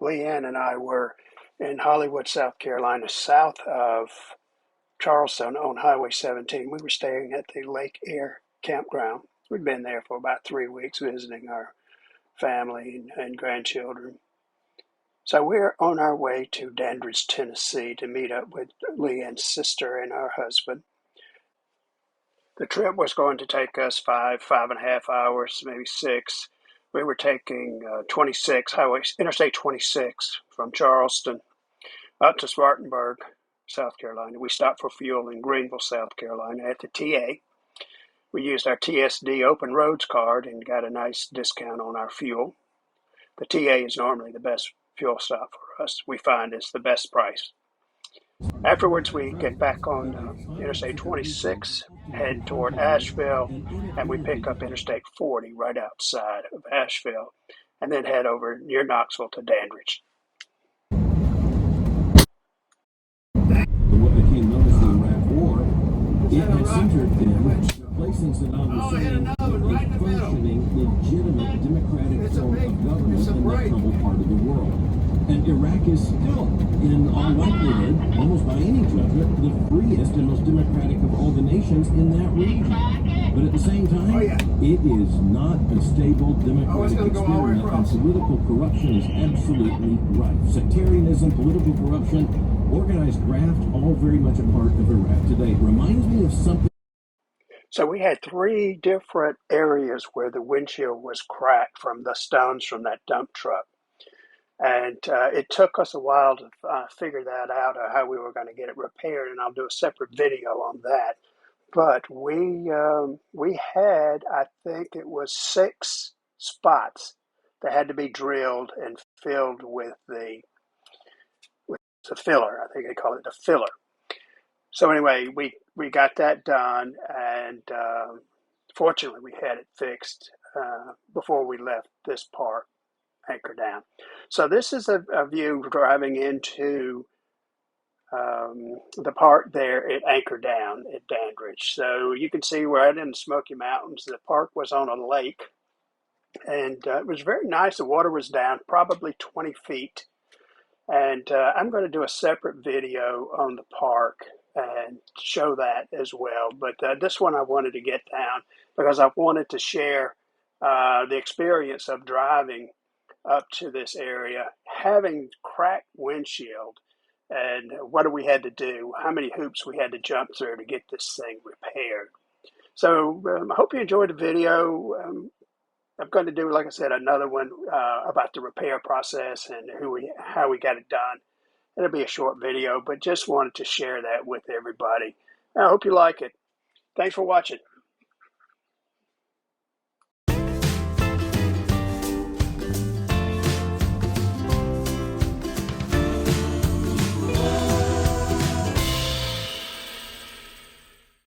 Leanne and I were in Hollywood, South Carolina, south of Charleston on Highway 17. We were staying at the Lake Air campground. We'd been there for about 3 weeks visiting our family and grandchildren. So we're on our way to Dandridge, Tennessee to meet up with Leanne's sister and her husband. The trip was going to take us 5.5 hours, maybe 6. We were taking 26 highway, Interstate 26 from Charleston up to Spartanburg, South Carolina. We stopped for fuel in Greenville, South Carolina at the TA. We used our TSD Open Roads card and got a nice discount on our fuel. The TA is normally the best fuel stop for us. We find it's the best price. Afterwards, we get back on Interstate 26, head toward Asheville, and we pick up Interstate 40 right outside of Asheville, and then head over near Knoxville to Dandridge. What became known as the Iraq War, it had centered in placing Saddam Hussein a functioning, legitimate democratic form of government in that troubled part of the world. And Iraq is still, in all likelihood, almost by any judgment, the freest and most democratic of all the nations in that region. But at the same time, it is not a stable democratic experiment, and political corruption is absolutely rife. Sectarianism, political corruption, organized graft, all very much a part of Iraq today. It reminds me of something. So we had 3 different areas where the windshield was cracked from the stones from that dump truck. And it took us a while to figure that out, how we were going to get it repaired, and I'll do a separate video on that. But we had, I think it was 6 spots that had to be drilled and filled with the filler. I think they call it the filler. So anyway, we got that done, and fortunately we had it fixed before we left this park, Anchor Down. So this is a view driving into the park there at Anchor Down at Dandridge. So you can see we're out in the Smoky Mountains. The park was on a lake, and it was very nice. The water was down probably 20 feet. And I'm going to do a separate video on the park and show that as well. But this one I wanted to get down because I wanted to share the experience of driving up to this area, having cracked windshield, and what we had to do, how many hoops we had to jump through to get this thing repaired. So I hope you enjoyed the video. I'm going to do, like I said, another one about the repair process and how we got it done. It'll be a short video, but just wanted to share that with everybody. I hope you like it. Thanks for watching.